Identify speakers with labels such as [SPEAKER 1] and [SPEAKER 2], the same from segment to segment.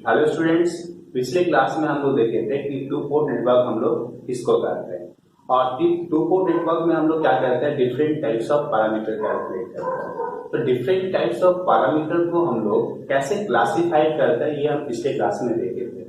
[SPEAKER 1] Hello students, पिछले class में हम लोग देखे थे कि टू पोर्ट नेटवर्क हम लोग इसको करते हैं और टू पोर्ट नेटवर्क में हम लोग क्या करते हैं, different types of parameter calculate करते हैं। तो डिफरेंट टाइप्स ऑफ पैरामीटर को हम लोग कैसे क्लासिफाई करते हैं ये हम पिछले क्लास में देखे थे।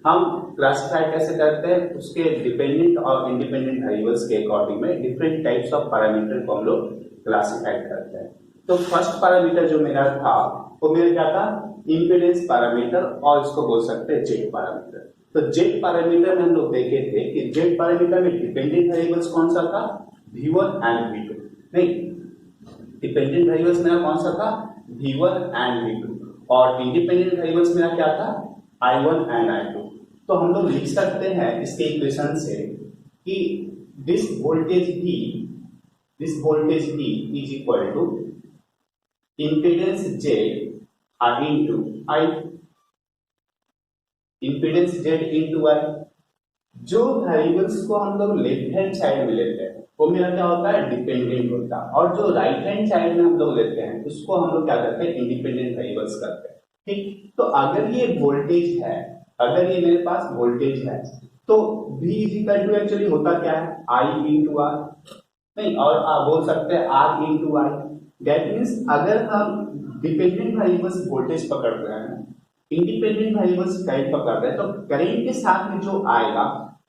[SPEAKER 1] हम क्लासिफाई कैसे करते हैं, उसके डिपेंडेंट और इंडिपेंडेंट वेरिएबल्स के अकॉर्डिंग में डिफरेंट टाइप्स ऑफ पैरामीटर को हम लोग क्लासिफाई करते हैं। तो फर्स्ट पैरामीटर जो मेरा था वो मेरा क्या था, इंपीडेंस पैरामीटर, और इसको बोल सकते हैं जेड पैरामीटर। तो जेड पैरामीटर में हम लोग देखे थे कि जेड पैरामीटर में डिपेंडेंट वेरिएबल्स कौन सा था, V1 एंड V2। नहीं, डिपेंडेंट वेरिएबल्स मेरा कौन सा था, V1 एंड V2, और इंडिपेंडेंट वेरिएबल्स मेरा क्या था, I1 एंड I2। तो हम लोग लिख सकते हैं इसके इक्वेशन से कि this voltage V is equal to impedance Z into I, impedance Z into I। जो वेरिएबल्स को हम लोग लेफ्ट हैंड साइड में लेते हैं वो मेरा क्या होता है, डिपेंडेंट होता है, और जो राइट हैंड साइड में हम लोग लेते हैं उसको हम लोग क्या करते हैं, इंडिपेंडेंट वेरिएबल्स करते हैं। ठीक, तो अगर ये वोल्टेज है, अगर ये मेरे पास वोल्टेज है तो V is equal to actually होता क्या है, I इंटू R। नहीं, और आप बोल सकते हैं R into I। That means अगर हम डिपेंडेंट वेरिएबल्स वोल्टेज पकड़ रहे हैं, इंडिपेंडेंट वेरिएबल्स करंट पकड़ रहे हैं, तो करंट के साथ में जो आएगा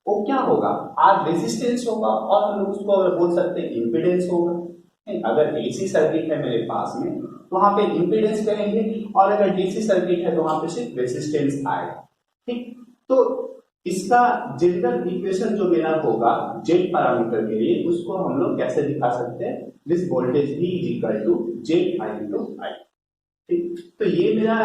[SPEAKER 1] वो क्या होगा, आर रेजिस्टेंस होगा, और हम लोग उसको बोल सकते हैं इंपीडेंस होगा। अगर एसी सर्किट है मेरे पास में तो वहां पे इंपीडेंस करेंगे, और अगर डीसी सर्किट है तो वहां पे सिर्फ रेजिस्टेंस आएगा। ठीक, तो इसका जनरल इक्वेशन जो मेरा होगा जेड पैरामीटर के लिए, उसको हम लोग कैसे दिखा सकते हैं, this voltage V is equal to Z I into I. ठीक, तो ये मेरा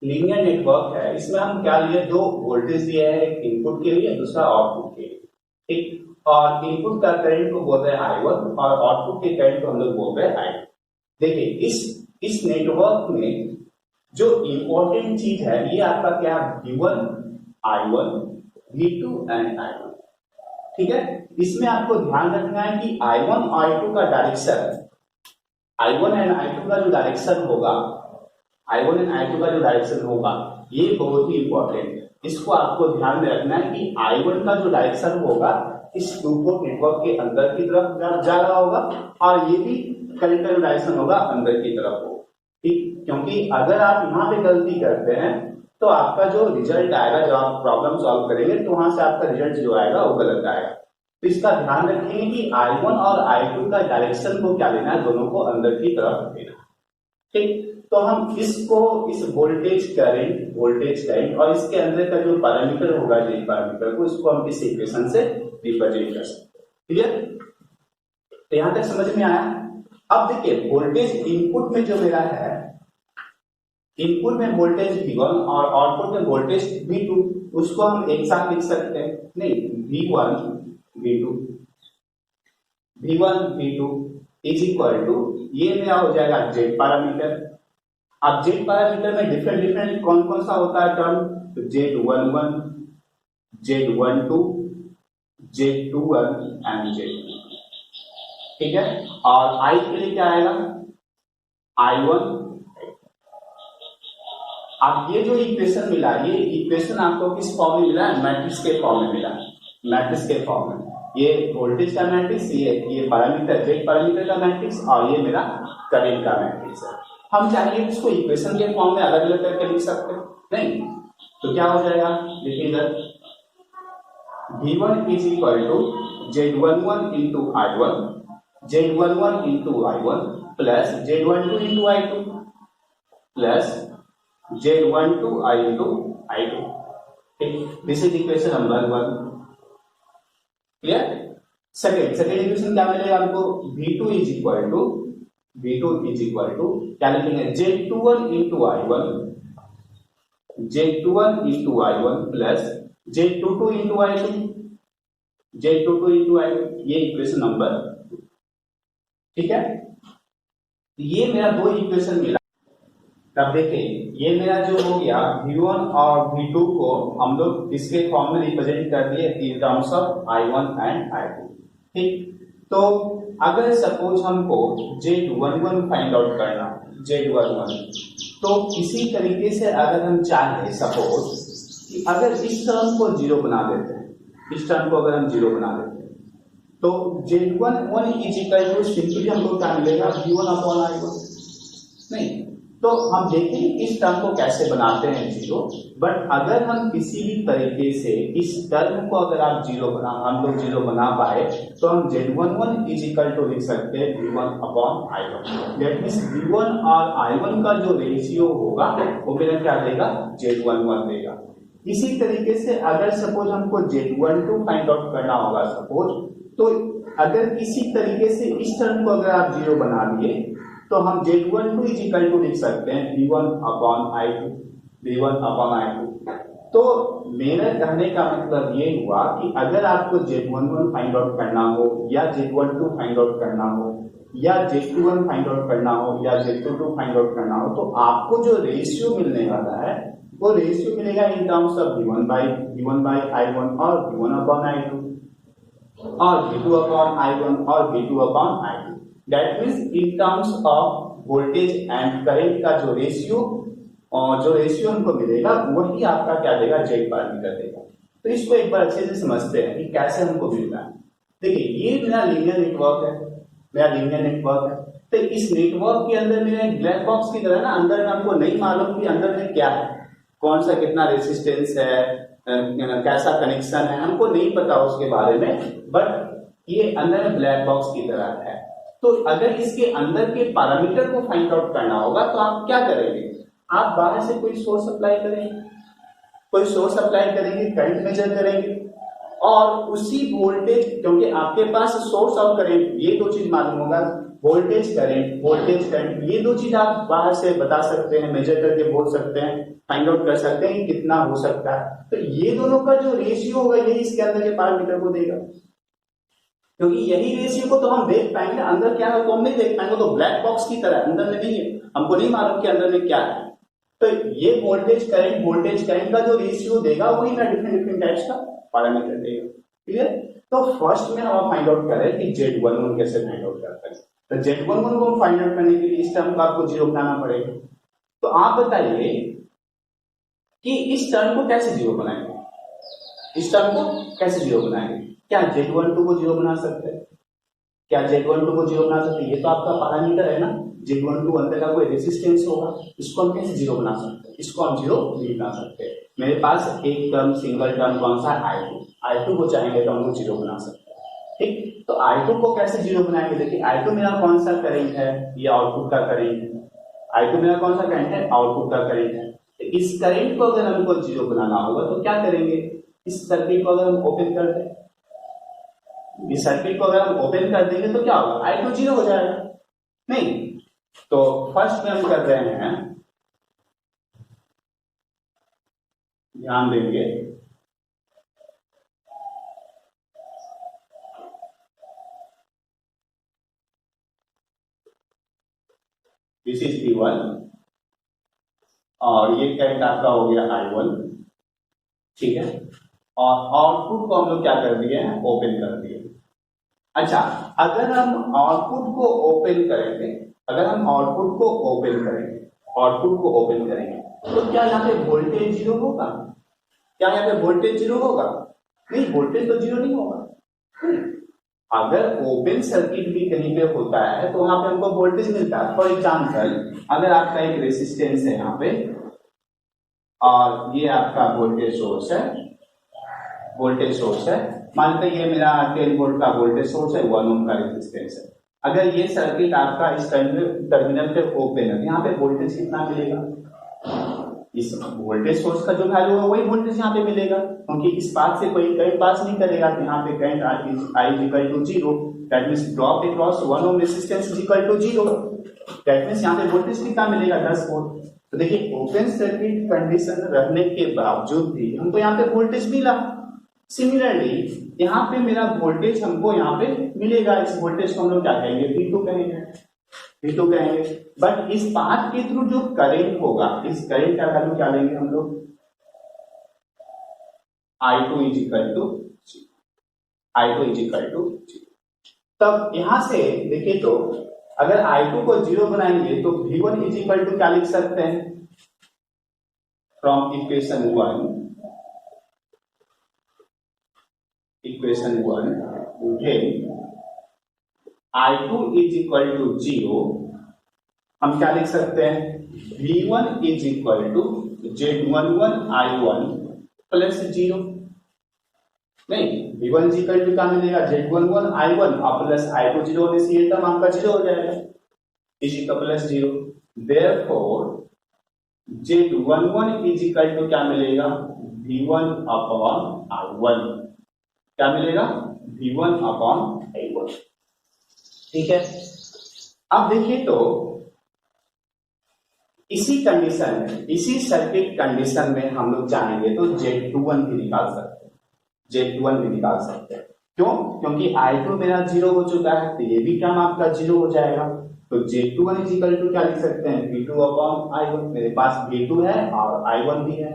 [SPEAKER 1] लीनियर नेटवर्क है। इसमें हम क्या लिए, दो वोल्टेज दिया है, एक इनपुट के लिए, दूसरा आउटपुट के लिए। ठीक, और इनपुट का करंट को बोल रहे हैं I1 और आउटपुट के करंट को हम लोग बोल रहे हैं I2। देखिए इस नेटवर्क में जो इंपॉर्टेंट चीज है ये आपका क्या, V1, I1, V2 and I1। ठीक है, इसमें आपको ध्यान रखना है कि I1 और I2 का डायरेक्शन, I1 एंड I2 का जो डायरेक्शन होगा, I1 एंड I2 का जो डायरेक्शन होगा ये बहुत ही इंपॉर्टेंट है। इसको आपको ध्यान में रखना है कि I1 का जो डायरेक्शन होगा इस टू पोर्ट नेटवर्क के अंदर की तरफ जा रहा होगा, और ये भी करंट का जो डायरेक्शन होगा अंदर की तरफ होगा। ठीक, क्योंकि अगर आप यहाँ पे गलती करते हैं तो आपका जो रिजल्ट आएगा, जब आप प्रॉब्लम सॉल्व करेंगे तो वहां से आपका रिजल्ट जो आएगा वो गलत आएगा। तो इसका ध्यान रखेंगे कि I1 और I2 का डायरेक्शन को क्या लेना है, दोनों को अंदर की तरफ लेना। ठीक, तो हम इसको, इस वोल्टेज करंट और इसके अंदर का जो पैरामीटर होगा जेड पैरामीटर को, इसको हम इस इक्वेशन से रिप्रेजेंट कर सकते हैं। क्लियर, तो यहां तक समझ में आया। अब देखिए वोल्टेज इनपुट में जो मेरा है, इनपुट में वोल्टेज V1 और आउटपुट में वोल्टेज V2, उसको हम एक साथ लिख सकते हैं। नहीं, V1 V2 is equal to, ये मेरा हो जाएगा जेड पैरामीटर। अब जेड पैरामीटर में डिफरेंट कौन कौन सा होता है टर्म, तो Z11, Z12, Z21 and Z2। ठीक है, और I के लिए क्या आएगा, I1। अब ये जो इक्वेशन मिला, ये इक्वेशन आपको किस फॉर्म में मिला है, मैट्रिक्स के फॉर्म में मिला, मैट्रिक्स के फॉर्म में। ये वोल्टेज का मैट्रिक्स, ये पैरामीटर जेड पैरामीटर का मैट्रिक्स, और ये मेरा करंट का मैट्रिक्स है। हम चाहिए इसको इक्वेशन के फॉर्म में अलग अलग करके लिख सकते हैं। नहीं, तो क्या हो जाएगा, देखिए इधर V1 is equal to Z11 into I1, Z11 into I1 plus Z12 into I2 plus Z12 into I2। ठीक, this is equation number 1। Clear. Second equation क्या मिलेगा हमको, V2 इज इक्वल टू क्या लिखेंगे, Z21 into I1, Z21 into I1 plus Z22 into I2, Z22 into I2, ये equation number 2। ठीक है, ये मेरा दो इक्वेशन मिला। तब देखिए ये मेरा जो हो गया V1 और V2 को हम लोग इसके फॉर्म में रिप्रेजेंट कर दिए in terms of I1 and I2। ठीक, तो अगर सपोज हमको Z11 फाइंड आउट करना, Z11। तो इसी तरीके से अगर हम चाहें सपोज कि अगर इस टर्म को जीरो बना देते हैं, इस टर्म को अगर हम जीरो बना देते हैं तो Z11 is equal to simply हमको क्या मिलेगा V1 अपॉन I1। नहीं, तो हम देखेंगे इस टर्म को कैसे बनाते हैं जीरो, बट अगर हम किसी भी तरीके से इस टर्म को अगर आप जीरो बना हम लोग जीरो बना पाए तो हम Z11 इज इक्वल टू लिख सकते हैं V1 upon I1। That means V1 और I1 का जो रेशियो होगा वो मेरा क्या देगा Z11 देगा। इसी तरीके से अगर सपोज हमको Z12 फाइंड आउट करना होगा सपोज, तो अगर किसी तरीके से इस टर्म को अगर आप जीरो बना दिए तो हम Z12 इज इक्वल टू लिख सकते हैं V1 upon I2, V1 upon I2। तो मेरा कहने का मतलब ये हुआ कि अगर आपको Z11 फाइंड आउट करना हो या Z12 फाइंड आउट करना हो या Z21 फाइंड आउट करना हो या Z22 फाइंड आउट करना हो तो आपको जो रेशियो मिलने वाला है वो रेशियो मिलेगा in terms of V1 by I1 और V1 अपॉन I2 और V2 अपॉन I1 और V2 upon I2। That means in terms of voltage and current का जो रेशियो हमको मिलेगा वही आपका क्या देगा जेड पैरामीटर देगा। तो इसको एक बार अच्छे से समझते हैं कि कैसे हमको मिलता है। देखिए ये मेरा लीनियर नेटवर्क है, तो इस नेटवर्क के अंदर मेरा एक ब्लैक बॉक्स की तरह ना अंदर हमको नहीं मालूम कि अंदर में क्या है, कौन सा कितना रेजिस्टेंस है, कैसा कनेक्शन है, हमको नहीं पता उसके बारे में, बट ये अंदर में ब्लैक बॉक्स की तरह है। तो अगर इसके अंदर के पैरामीटर को फाइंड आउट करना होगा तो आप क्या करेंगे, आप बाहर से कोई सोर्स अप्लाई करेंगे, करंट मेजर करेंगे और उसी वोल्टेज, क्योंकि आपके पास सोर्स और करंट ये दो चीज मालूम होगा, वोल्टेज करंट ये दो चीज आप बाहर से बता सकते हैं, मेजर करके बोल सकते हैं, फाइंड आउट कर सकते हैं कि कितना हो सकता है। तो ये दोनों का जो रेशियो होगा यही इसके अंदर के पैरामीटर को देगा, क्योंकि यही रेशियो को तो हम देख पाएंगे, अंदर क्या है तो हम नहीं देख पाएंगे, तो ब्लैक बॉक्स की तरह अंदर में नहीं है, हमको नहीं मालूम कि अंदर में क्या है। तो ये वोल्टेज करंट का जो रेशियो देगा वही ना डिफरेंट टाइप्स का पैरामीटर देगा। क्लियर? तो फर्स्ट में हम फाइंड आउट करें कि Z11 कैसे फाइंड आउट करते हैं। तो Z11 को फाइंड आउट करने के लिए इस टर्म को आपको जीरो बनाना पड़ेगा। तो आप बताइए कि इस टर्म को कैसे जीरो बनाएंगे, क्या Z12 को जीरो बना सकते हैं? ये तो आपका पैरामीटर है ना, Z12 अंदर का कोई रेजिस्टेंस होगा, इसको हम कैसे जीरो बना सकते हैं? इसको हम जीरो नहीं बना सकते। मेरे पास एक टर्म सिंगल टर्म कौन सा है I2 को चाहेंगे तो हम जीरो बना सकते हैं। ठीक, तो I2 को कैसे जीरो बनाएंगे? देखिए I2 मेरा कौन सा करंट है, ये आउटपुट का करंट है। I2 मेरा कौन सा करंट है, आउटपुट का करंट है। इस करंट को अगर हमको जीरो बनाना होगा तो क्या करेंगे, इस सर्किट को अगर हम ओपन कर दें, इस सर्किट को अगर हम ओपन कर देंगे तो क्या होगा, I2 जीरो हो जाएगा। नहीं, तो फर्स्ट में हम कर रहे हैं, ध्यान देंगे, दिस इज P1 और ये करंट आपका हो गया I1, ठीक है, और आउटपुट को हम लोग क्या कर दिए हैं, ओपन कर दिए। अच्छा, अगर हम आउटपुट को ओपन करेंगे, तो क्या यहाँ पे वोल्टेज जीरो होगा? नहीं, वोल्टेज तो जीरो नहीं होगा। अगर ओपन सर्किट भी कहीं पे होता है तो वहां पे हमको वोल्टेज मिलता है। फॉर एग्जाम्पल, अगर आपका एक रेसिस्टेंस है यहाँ पे और ये आपका वोल्टेज सोर्स है, मान लीजिए ये मेरा 10 वोल्ट का वोल्टेज सोर्स है, 1 ओम का रेजिस्टेंस है। अगर ये सर्किट आपका इस टर्मिनल पे ओपन है, यहाँ पे वोल्टेज कितना मिलेगा, इस वोल्टेज सोर्स का जो वैल्यू है वही वोल्टेज यहाँ पे मिलेगा, क्योंकि इस पाथ से कोई करंट पास नहीं करेगा। तो यहाँ पे current I equal to 0, that means drop across 1 ohm resistance is equal to 0, that means यहाँ पे वोल्टेज कितना मिलेगा, 10 वोल्ट। तो देखिए ओपन सर्किट कंडीशन रहने के बावजूद भी हमको यहाँ पे वोल्टेज मिला। सिमिलरली यहाँ पे मेरा वोल्टेज हमको यहाँ पे मिलेगा, इस वोल्टेज को हम लोग क्या कहेंगे, V2 कहेंगे। बट इस पाथ के थ्रू जो करंट होगा, इस करंट का वैल्यू क्या लेंगे हम लोग, I2 इज इक्वल टू 0। तब यहां से देखिए तो अगर I2 को 0 बनाएंगे तो V1 इज इक्वल टू क्या लिख सकते हैं, from equation 1 when I2 is equal to 0, हम क्या लिख सकते हैं, V1 is equal to Z11 I1 plus 0। नहीं, V1 इज इक्वल टू क्या मिलेगा, Z11 I1 और प्लस I2 0 होने से ये टर्म आपका 0 हो जाएगा, is equal plus 0। Therefore Z11 is equal to क्या मिलेगा, V1 अपॉन I1, क्या मिलेगा, V1 अपॉन I1। ठीक है, अब देखिए तो इसी कंडीशन में, इसी सर्किट कंडीशन में हम लोग चाहेंगे तो Z21 भी निकाल सकते हैं, Z21 भी निकाल सकते हैं। क्यों, क्योंकि I2 मेरा 0 हो चुका है तो ये भी टर्म आपका 0 हो जाएगा। तो Z21 इज इक्वल टू क्या लिख सकते हैं, V2 अपॉन I1। मेरे पास V2 है और I1 भी है,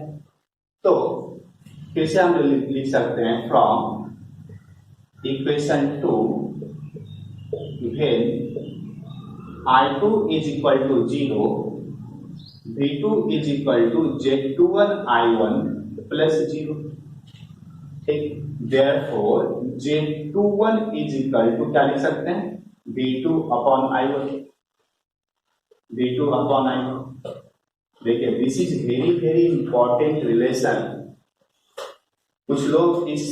[SPEAKER 1] तो फिर से हम लिख सकते हैं from equation 2 when I2 is equal to 0, V2 is equal to Z21 I1 plus 0। ठीक, therefore Z21 is equal to क्या लिख सकते हैं, V2 upon I1, V2 upon I1। देखिए, this is very very important relation. कुछ लोग इस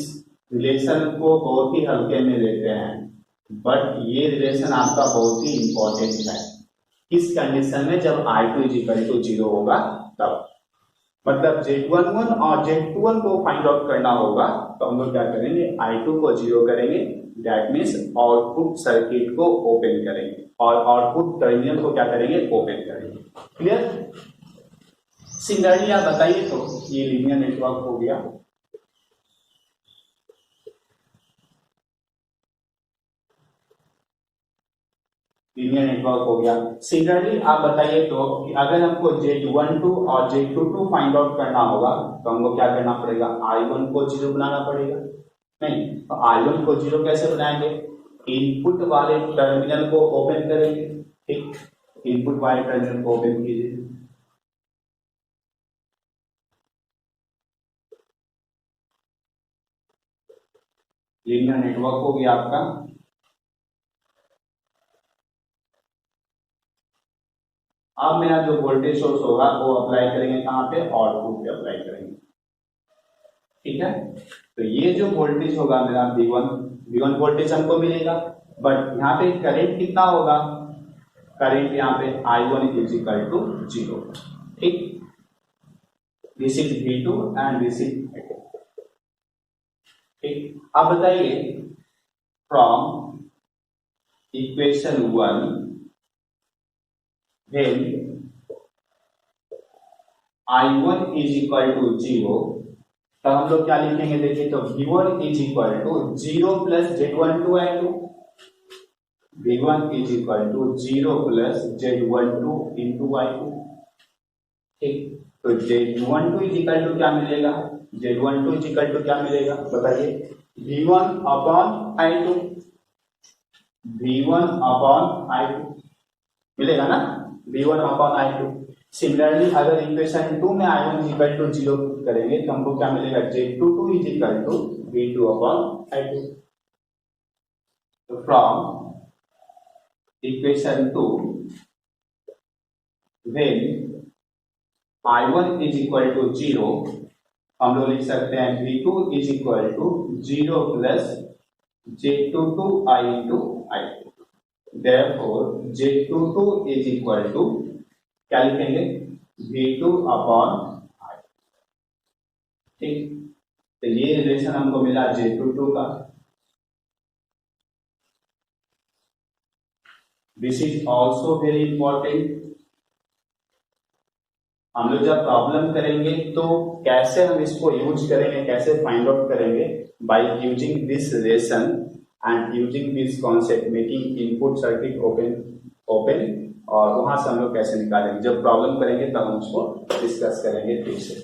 [SPEAKER 1] relation को बहुत ही हल्के में लेते हैं, बट ये रिलेशन आपका बहुत ही इंपॉर्टेंट है। किस कंडीशन में, जब I2 इज इक्वल टू 0 होगा तब, मतलब Z11 और Z21 को फाइंड आउट करना होगा तो हम लोग क्या करेंगे, I2 को 0 करेंगे, दैट मीन्स आउटपुट सर्किट को ओपन करेंगे और आउटपुट टर्मिनल को क्या करेंगे, ओपन करेंगे। क्लियर? सिमिलरली आप बताइए तो ये लीनियर नेटवर्क हो गया, लीनियर नेटवर्क हो गया। सिमिलरली आप बताइए तो कि अगर हमको Z12 और Z22 फाइंड आउट करना होगा तो हमको क्या करना पड़ेगा, I1 को 0 बनाना पड़ेगा। नहीं, तो I1 को 0 कैसे बनाएंगे, इनपुट वाले टर्मिनल को ओपन करेंगे। ठीक, इनपुट वाले टर्मिनल को ओपन कीजिए, लीनियर नेटवर्क हो गया आपका। अब मेरा जो वोल्टेज सोर्स होगा वो अप्लाई करेंगे कहां पे, आउटपुट पे अप्लाई करेंगे। ठीक है, तो ये जो वोल्टेज होगा मेरा V1 वोल्टेज हमको मिलेगा, बट यहाँ पे करंट कितना होगा, करंट यहाँ पे I1 इज इक्वल टू 0। ठीक, this is V2 and this is I2। ठीक, अब बताइए from equation 1 when I1 is equal to 0, तो हम लोग क्या लिखेंगे, देखिए तो V1 is equal to 0 plus Z12 I2, V1 is equal to 0 plus Z12 into I2। ठीक, तो Z12 is equal to क्या मिलेगा, Z12 is equal to क्या मिलेगा बताइए, V1 upon I2, V1 upon I2 मिलेगा ना, V1 अपॉन I2। सिमिलरली अगर इक्वेशन 2 में I1 इज इक्वल टू 0 करेंगे तो हमको क्या मिलेगा, Z22 is equal to V2 upon I2। तो from equation 2 when I1 is equal to 0, हम लोग लिख सकते हैं V2 is equal to 0 plus Z22 I into I2। Therefore Z22 is equal to क्या लिखेंगे, V2 अपॉन I। ठीक, तो ये रिलेशन हमको मिला Z22 का। This is also very important. हम लोग जब प्रॉब्लम करेंगे तो कैसे हम इसको यूज करेंगे, कैसे फाइंड आउट करेंगे, by using this relation and using this concept making input circuit open और वहां से हम लोग कैसे निकालेंगे, जब प्रॉब्लम करेंगे तब हम उसको डिस्कस करेंगे फिर से।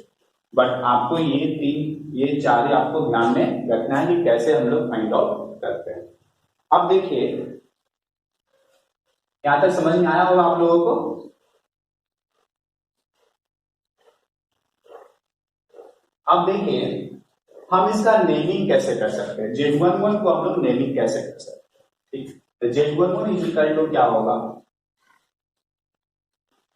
[SPEAKER 1] बट आपको ये चार आपको ध्यान में रखना है कि कैसे हम लोग फाइंड आउट करते हैं। अब देखिए यहां तक समझ में आया होगा आप लोगों को? अब देखिए हम इसका नेमिंग कैसे कर सकते हैं। Z11 को हम लोग नेमिंग कैसे कर सकते हैं, ठीक। तो Z11 इज इक्वल टू क्या होगा,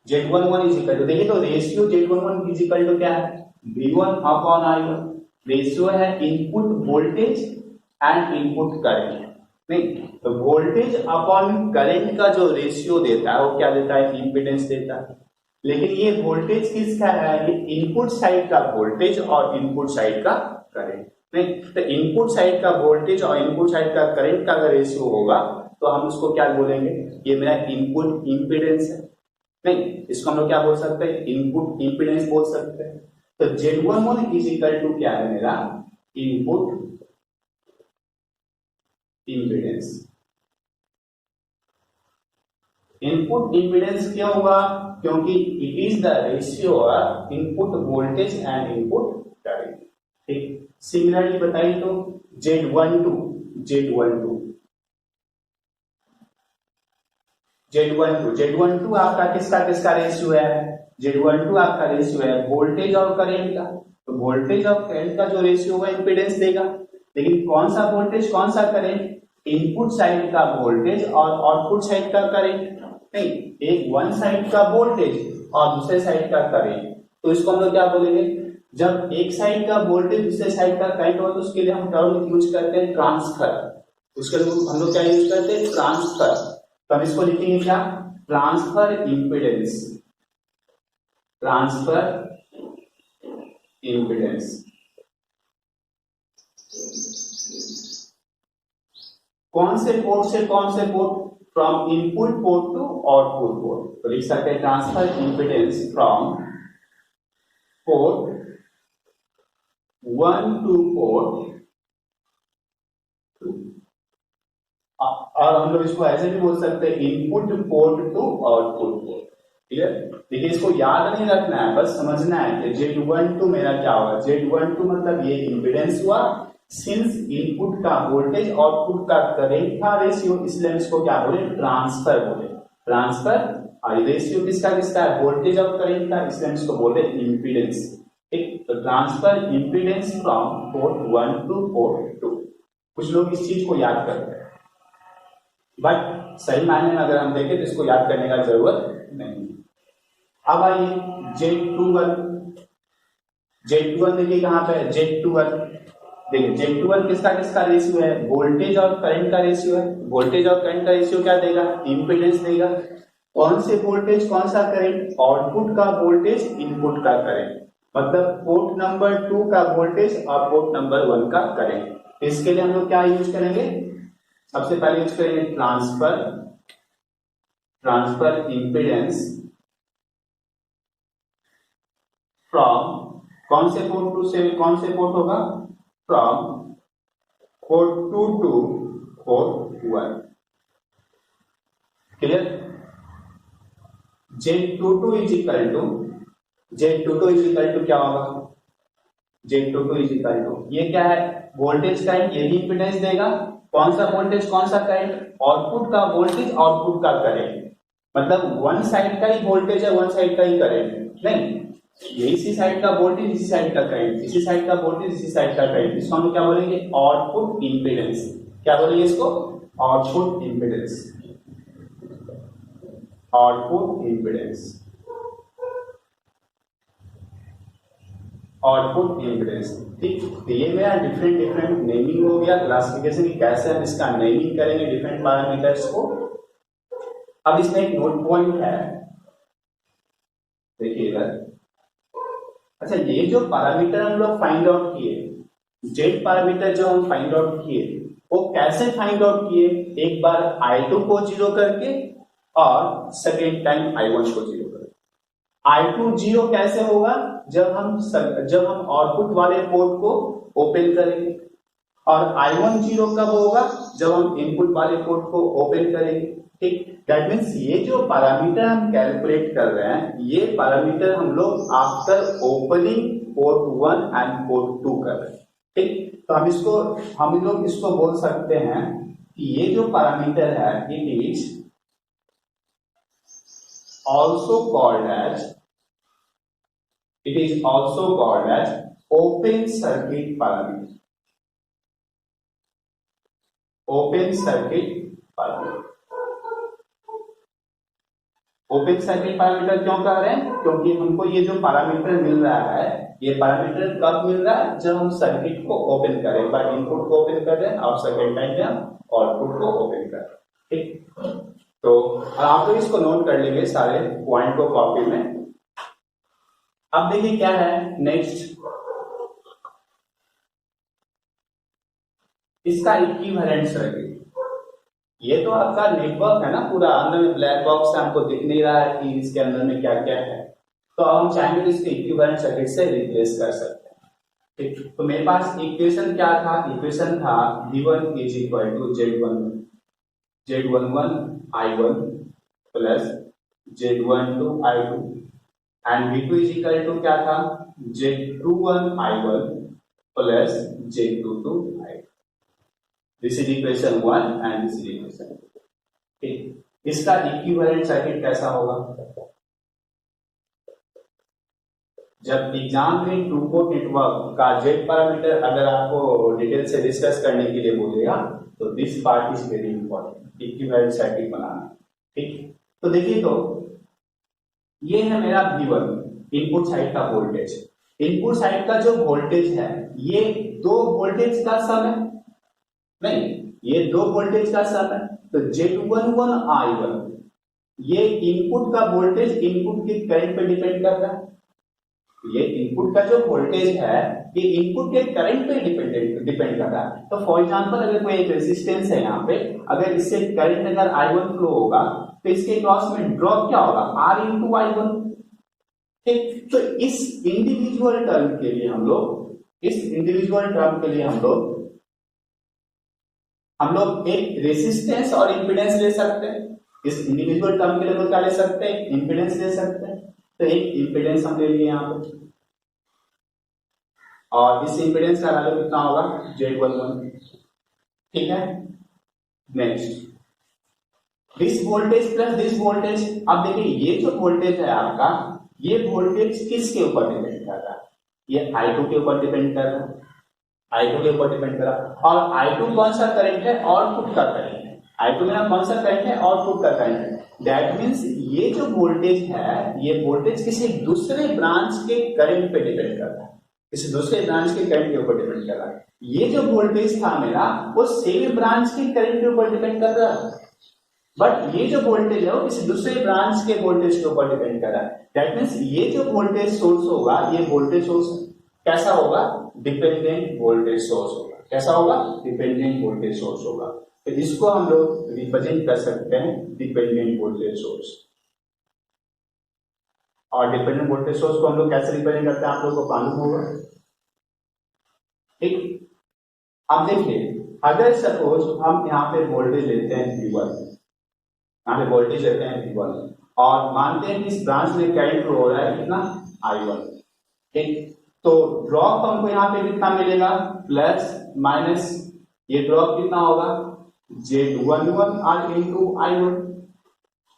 [SPEAKER 1] Z11 इज इक्वल टू, देखिए तो ratio Z11 is equal to क्या है, V1 अपॉन I1। रेशियो है input voltage and input current, नहीं तो वोल्टेज अपॉन करंट का जो रेशियो देता है वो क्या देता है, इंपीडेंस देता है। लेकिन ये वोल्टेज किसका है, ये इनपुट साइड का वोल्टेज और इनपुट साइड का करंट, नहीं तो इनपुट साइड का वोल्टेज और इनपुट साइड का करंट का अगर रेशियो होगा तो हम उसको क्या बोलेंगे, ये मेरा इनपुट इंपीडेंस है, नहीं इसको हम लोग क्या बोल सकते हैं, इनपुट इंपीडेंस बोल सकते हैं। तो Z11 इज इक्वल टू क्या है मेरा, इनपुट इंपीडेंस। इनपुट इंपीडेंस क्यों होगा, क्योंकि it is the ratio of input voltage and input current, ठीक। सिमिलरली बताइए तो Z12 आपका किसका किसका रेशियो है, Z12 आपका रेशियो है वोल्टेज और करंट का। तो वोल्टेज और करंट का जो रेशियो होगा इंपीडेंस देगा, लेकिन कौन सा वोल्टेज कौन सा करंट, इनपुट साइड का वोल्टेज और आउटपुट साइड का करंट, नहीं एक वन साइड का वोल्टेज और दूसरे साइड का करंट। तो इसको हम लोग क्या बोलेंगे, जब एक साइड का वोल्टेज दूसरे साइड का करंट हो तो उसके लिए हम टर्म यूज करते हैं ट्रांसफर। उसके लिए हम लोग क्या यूज करते हैं, ट्रांसफर। तो हम इसको लिखेंगे क्या, ट्रांसफर इंपीडेंस, ट्रांसफर इंपीडेंस। कौन से पोर्ट से कौन से port, from input port to output port. तो लिख सकते हैं transfer impedance from port 1 to port 2। और हम लोग इसको ऐसे भी बोल सकते हैं input port to output port, clear. देखिए इसको याद नहीं रखना है, बस समझना है कि Z12 मेरा क्या होगा, Z12 मतलब ये इंपीडेंस हुआ, सिंस इनपुट का वोल्टेज आउटपुट का करंट था रेशियो, इसलिए हम इसको क्या बोले, ट्रांसफर बोले, ट्रांसफर। और रेशियो किसका किसका है, वोल्टेज और करंट का, इसलिए हम इसको बोले इंपीडेंस, ठीक। तो transfer impedance from port 1 to port 2। कुछ लोग इस चीज को याद करते हैं, बट सही मायने में अगर हम देखें तो इसको याद करने का जरूरत नहीं। अब आइए Z21 देखिए कहां पे है, Z21 देखिए Z21 किसका किसका रेशियो है, वोल्टेज और करंट का रेशियो है। वोल्टेज और करंट का रेशियो क्या देगा, इंपीडेंस देगा। कौन से वोल्टेज कौन सा करंट, आउटपुट का वोल्टेज इनपुट का करंट, मतलब पोर्ट नंबर 2 का वोल्टेज और पोर्ट नंबर 1 का करंट। इसके लिए हम लोग क्या यूज करेंगे, सबसे पहले यूज करेंगे ट्रांसफर इंपीडेंस फ्रॉम कौन से पोर्ट 2 से कौन से पोर्ट होगा, from port 2 to port 1, clear. Z22 is equal to क्या होगा, Z22 इज इक्वल टू, ये क्या है वोल्टेज का, ये भी इंपीडेंस देगा। कौन सा वोल्टेज कौन सा करंट, आउटपुट का वोल्टेज आउटपुट का करंट, मतलब वन साइड का ही वोल्टेज है वन साइड का ही करंट, नहीं ये इसी साइड का वोल्टेज इसी साइड का करंट, इसी साइड का वोल्टेज इसी साइड का करंट। इसको हम क्या बोलेंगे, आउटपुट इंपीडेंस। क्या बोलेंगे इसको, output impedance, output impedance, output impedance, ठीक। तो ये मेरा डिफरेंट नेमिंग हो गया, क्लासिफिकेशन की कैसे हम इसका नेमिंग करेंगे डिफरेंट पैरामीटर्स को। अब इसमें एक नोट पॉइंट है, देखिए इधर। अच्छा, ये जो पैरामीटर हम लोग फाइंड आउट किए, जेड पैरामीटर जो हम फाइंड आउट किए, वो कैसे फाइंड आउट किए, एक बार I2 को 0 करके और सेकेंड टाइम I1 को 0 करके। I2 0 कैसे होगा, जब हम आउटपुट वाले पोर्ट को ओपन करेंगे, और I1 0 कब होगा, जब हम इनपुट वाले पोर्ट को ओपन करेंगे, ठीक। दैट मीन्स ये जो पैरामीटर हम कैलकुलेट कर रहे हैं, ये पैरामीटर हम लोग after opening port 1 and port 2 कर रहे हैं, ठीक। तो हम लोग इसको बोल सकते हैं कि ये जो पैरामीटर है, it is also called as open circuit parameter. Open circuit parameter क्यों कह रहे हैं? क्योंकि हमको ये जो पैरामीटर मिल रहा है, ये पैरामीटर कब मिल रहा है? जब हम सर्किट को ओपन करें, एक बार इनपुट को ओपन कर रहे हैं और सेकेंड टाइम में आउटपुट को ओपन कर रहे हैं। ठीक, तो आप लोग इसको नोट कर लेंगे सारे पॉइंट को कॉपी में। अब देखिए क्या है नेक्स्ट, इसका इक्विवेलेंट सर्किट। ये तो आपका नेटवर्क है ना पूरा, अंदर में ब्लैक बॉक्स है, हमको दिख नहीं रहा है कि इसके अंदर में क्या क्या है, तो हम चाहेंगे तो इसके इक्विवेलेंट सर्किट से रिप्लेस कर सकते हैं। ठीक, तो मेरे पास इक्वेशन क्या था? इक्वेशन था V1 is equal to Z11 I1 plus Z12 I2 and V2 is equal to क्या था? Z21 I1 plus Z22 I2। This is equation 1 and this is equation 2। ठीक, इसका इक्विवेलेंट सर्किट कैसा होगा? जब एग्जाम में टू पोर्ट नेटवर्क का Z parameter अगर आपको डिटेल से डिस्कस करने के लिए बोलेगा तो this part is very important, equivalent circuit बनाना। ठीक, तो देखिए, तो ये है मेरा V1 इनपुट साइड का वोल्टेज। इनपुट साइड का जो वोल्टेज है ये दो वोल्टेज का सम है, नहीं, ये दो वोल्टेज का सम है। तो Z11 I1 ये इनपुट का वोल्टेज इनपुट के करंट पे डिपेंड करता है। ये इनपुट का जो वोल्टेज है ये इनपुट के करंट पे डिपेंड कर रहा है। तो फॉर एग्जांपल अगर कोई एक रेजिस्टेंस है यहाँ पे, अगर इससे करंट अगर I1 फ्लो होगा तो इसके क्रॉस में ड्रॉप क्या होगा? R into I1। ठीक, तो इस इंडिविजुअल टर्म के लिए हम लोग एक रेसिस्टेंस और इंपीडेंस ले सकते हैं। इस इंडिविजुअल टर्म के लिए क्या ले सकते हैं? इंपीडेंस ले सकते हैं। तो एक इंपीडेंस हम ले लिए यहाँ पे, और इस इंपीडेंस का वैल्यू कितना होगा? Z11। ठीक है, next this voltage plus this voltage. अब देखिए ये जो वोल्टेज है आपका, ये वोल्टेज किसके ऊपर डिपेंड कर रहा है? ये I2 के ऊपर डिपेंड कर रहा है, I2 के ऊपर डिपेंड करा। और I2 कौन सा करंट है? आउटपुट का करंट है। I2 मेरा कौन सा करंट है? आउटपुट का करंट है। दैट मींस ये जो वोल्टेज है, ये वोल्टेज किसी दूसरे ब्रांच के करंट पे डिपेंड कर रहा है, किसी दूसरे ब्रांच के करंट के ऊपर डिपेंड कर रहा है। ये जो वोल्टेज था मेरा, वो सेम ब्रांच के करंट के ऊपर डिपेंड कर रहा है, बट ये जो वोल्टेज है वो किसी दूसरे ब्रांच के वोल्टेज के ऊपर डिपेंड कर रहा है। दैट मींस ये जो वोल्टेज सोर्स होगा, ये वोल्टेज सोर्स कैसा होगा? डिपेंडेंट वोल्टेज सोर्स होगा। कैसा होगा? डिपेंडेंट वोल्टेज सोर्स होगा। तो इसको हम लोग रिप्रेजेंट कर सकते हैं डिपेंडेंट वोल्टेज सोर्स। और डिपेंडेंट वोल्टेज सोर्स को हम लोग कैसे रिप्रेजेंट करते हैं आप लोगों को मालूम होगा। ठीक, अब देखिए, अगर सपोज हम यहाँ पे वोल्टेज लेते हैं V1, यहाँ पे वोल्टेज लेते हैं V1 और मानते हैं कि इस ब्रांच में करंट फ्लो हो रहा है कितना? I1। ठीक, तो ड्रॉप हमको यहाँ पे कितना मिलेगा? प्लस माइनस, ये ड्रॉप कितना होगा? Z11 R into I1।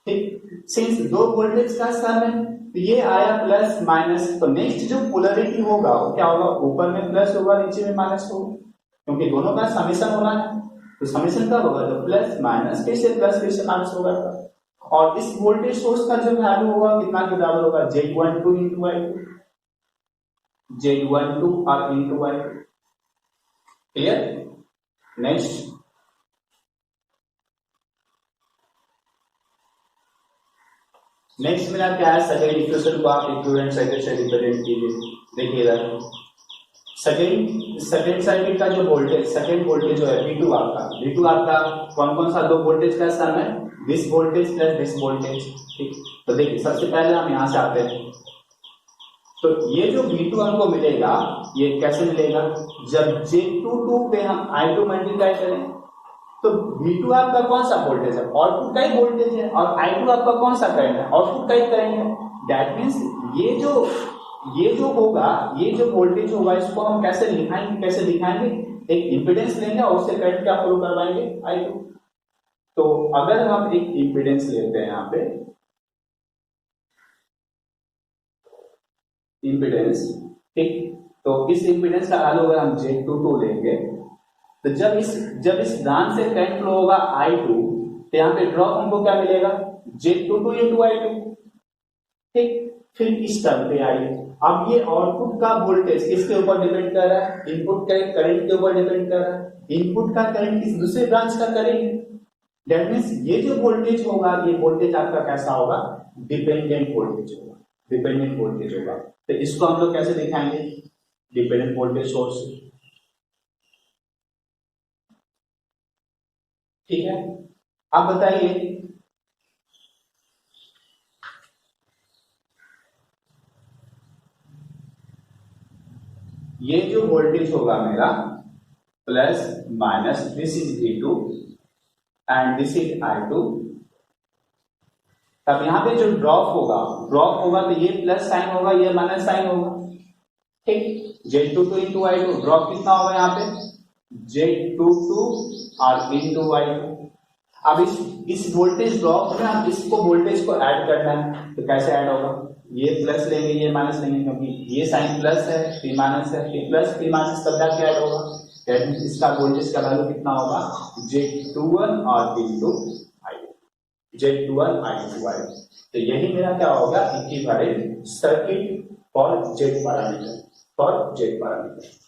[SPEAKER 1] ठीक, सिंस दो वोल्टेज का सम है तो ये आया प्लस माइनस। तो नेक्स्ट जो पोलरिटी होगा वो क्या होगा? ऊपर में प्लस होगा, नीचे में माइनस होगा, क्योंकि दोनों का समेशन होना है। तो समेशन कब होगा? तो प्लस माइनस, फिर से प्लस, फिर से माइनस होगा। और इस वोल्टेज सोर्स का जो वैल्यू होगा कितना के बराबर होगा? Z12 into I2, Z12 R into I2। Clear? Next, next मेरा क्या है? सेकेंड इक्वेशन को आप इक्विवेलेंट सर्किट से रिप्रेजेंट कीजिए। देखिएगा, सेकेंड सर्किट का जो वोल्टेज, सेकेंड वोल्टेज जो है V2 आपका कौन कौन सा दो वोल्टेज का सम है? This voltage plus this voltage. ठीक, तो देखिए सबसे पहले हम यहां से आते हैं। तो ये जो V2 हमको मिलेगा, ये कैसे मिलेगा? जब Z22 पे हम I2 मल्टीप्लाई करें तो V2 आपका कौन सा वोल्टेज है? आउटपुट का ही वोल्टेज है। और I2 आपका कौन सा करंट है? आउटपुट का ही करंट है। दैट मींस ये जो होगा, ये जो वोल्टेज होगा, इसको हम कैसे दिखाएंगे? एक इंपीडेंस लेंगे और उससे करंट क्या फ्लो करवाएंगे? I2। तो अगर हम एक इंपीडेंस लेते हैं यहाँ पे, इम्पीडेंस, ठीक। तो इस इम्पीडेंस का वैल्यू अगर हम Z22 लेंगे तो जब इस ब्रांच से करंट फ्लो होगा I2, तो यहाँ पे ड्रॉप हमको क्या मिलेगा, Z22 into I2, ठीक। फिर इस टर्म पे आइए, अब ये आउटपुट का वोल्टेज किसके ऊपर डिपेंड कर रहा है, इनपुट का करंट के ऊपर डिपेंड कर रहा है। इनपुट का करंट किस दूसरे ब्रांच का करंट, दैट मींस ये जो वोल्टेज होगा, ये वोल्टेज आपका कैसा होगा, डिपेंडेंट वोल्टेज होगा, डिपेंडेंट वोल्टेज होगा। तो इसको हम लोग कैसे दिखाएंगे, डिपेंडेंट वोल्टेज सोर्स, ठीक है। आप बताइए ये जो वोल्टेज होगा मेरा plus minus, this is V2 and this is I2, तब यहां पे जो ड्रॉप होगा तो ये प्लस साइन होगा, ये माइनस साइन होगा, ठीक। Z22 into I2, ड्रॉप कितना होगा यहाँ पे, Z22 और into I2। अब इस वोल्टेज ड्रॉप में आप इसको वोल्टेज को ऐड करना है, तो कैसे ऐड होगा, ये प्लस लेंगे ये माइनस लेंगे, क्योंकि ये साइन प्लस है फिर माइनस है, फिर प्लस फिर माइनस, तब जाके ऐड होगा। दैट मींस इसका वोल्टेज का वैल्यू कितना होगा, Z21 और into I2, Z21 into I2। तो यही मेरा क्या होगा, equivalent circuit for Z parameter, for Z parameter.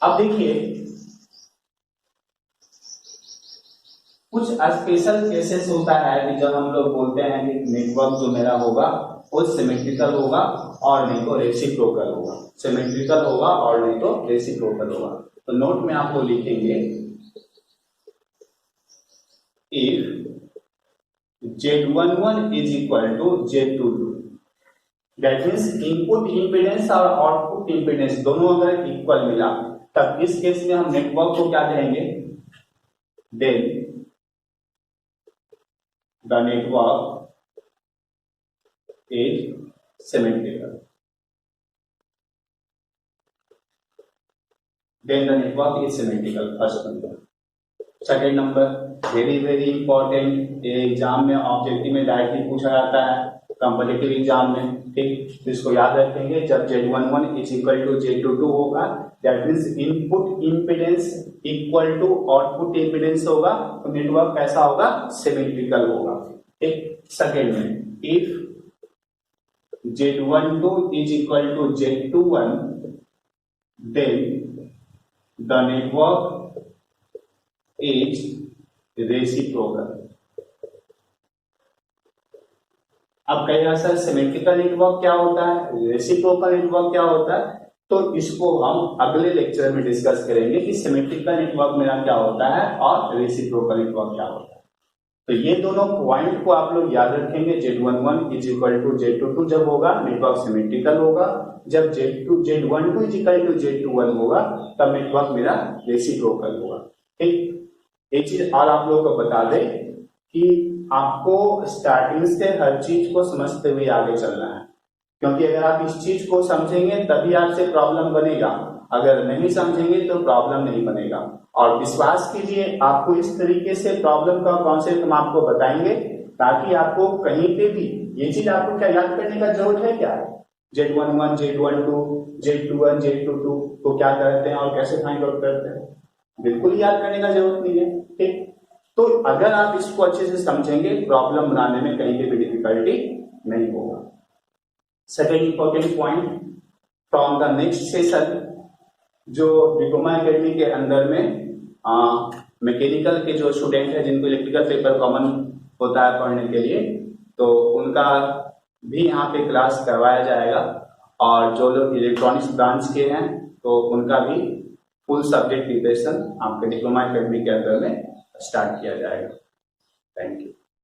[SPEAKER 1] अब देखिए कुछ स्पेशल केसेस होता है कि जब हम लोग बोलते हैं कि नेटवर्क जो मेरा होगा वो सिमेट्रिकल होगा और नहीं तो रेसिप्रोकल होगा, सिमेट्रिकल होगा और नहीं तो रेसिप्रोकल होगा। तो नोट में आपको लिखेंगे if Z11 is equal to Z22, that means input impedance और आउटपुट इंपीडेंस दोनों अगर इक्वल मिला, तब इस केस में हम नेटवर्क को क्या कहेंगे, then the network is symmetrical, then the network is symmetrical, first number। Second number very very important, exam में ऑब्जेक्टिव में डायरेक्टली पूछा जाता है, कॉम्पिटिटिव एग्जाम में, ठीक। तो इसको याद रखेंगे, जब Z11 is equal to Z22 होगा, that means input impedance equal to output impedance होगा, तो नेटवर्क कैसा होगा, सिमेट्रिकल होगा, ठीक। सेकेंड में if Z12 is equal to Z21 then the network is reciprocal. अब कहेगा सर सिमेट्रिकल नेटवर्क क्या होता है, रेसिप्रोकल नेटवर्क क्या होता है, तो इसको हम अगले लेक्चर में डिस्कस करेंगे कि सिमेट्रिकल नेटवर्क मेरा क्या होता है और रेसिप्रोकल नेटवर्क क्या होता है। तो ये दोनों पॉइंट को आप लोग याद रखेंगे, Z11 is equal to Z22 जब होगा नेटवर्क सिमेट्रिकल होगा, जब Z12 is equal to Z21 होगा तब नेटवर्क मेरा रेसिप्रोकल होगा, ठीक। एक चीज और आप लोगों को बता दें कि आपको स्टार्टिंग से हर चीज को समझते हुए आगे चलना है, क्योंकि अगर आप इस चीज को समझेंगे तभी आपसे प्रॉब्लम बनेगा, अगर नहीं समझेंगे तो प्रॉब्लम नहीं बनेगा। और विश्वास कीजिए आपको इस तरीके से प्रॉब्लम का कॉन्सेप्ट हम आपको बताएंगे ताकि आपको कहीं पे भी ये चीज आपको क्या याद करने का जरूरत है, क्या Z11 Z12 Z21 Z22 को क्या करते हैं और कैसे फाइंड आउट करते हैं, बिल्कुल याद करने का जरूरत नहीं है, ठीक। तो अगर आप इसको अच्छे से समझेंगे प्रॉब्लम बनाने में कहीं पे भी डिफिकल्टी नहीं होगा। Second important point from the next session, जो डिप्लोमा एकेडमी के अंदर में मैकेनिकल के जो स्टूडेंट है जिनको इलेक्ट्रिकल पेपर कॉमन होता है पढ़ने के लिए, तो उनका भी यहाँ पे क्लास करवाया जाएगा, और जो लोग इलेक्ट्रॉनिक्स ब्रांच के हैं तो उनका भी फुल सब्जेक्ट प्रिपरेशन आपके डिप्लोमा एकेडमी के अंदर में स्टार्ट किया जाएगा। Thank you.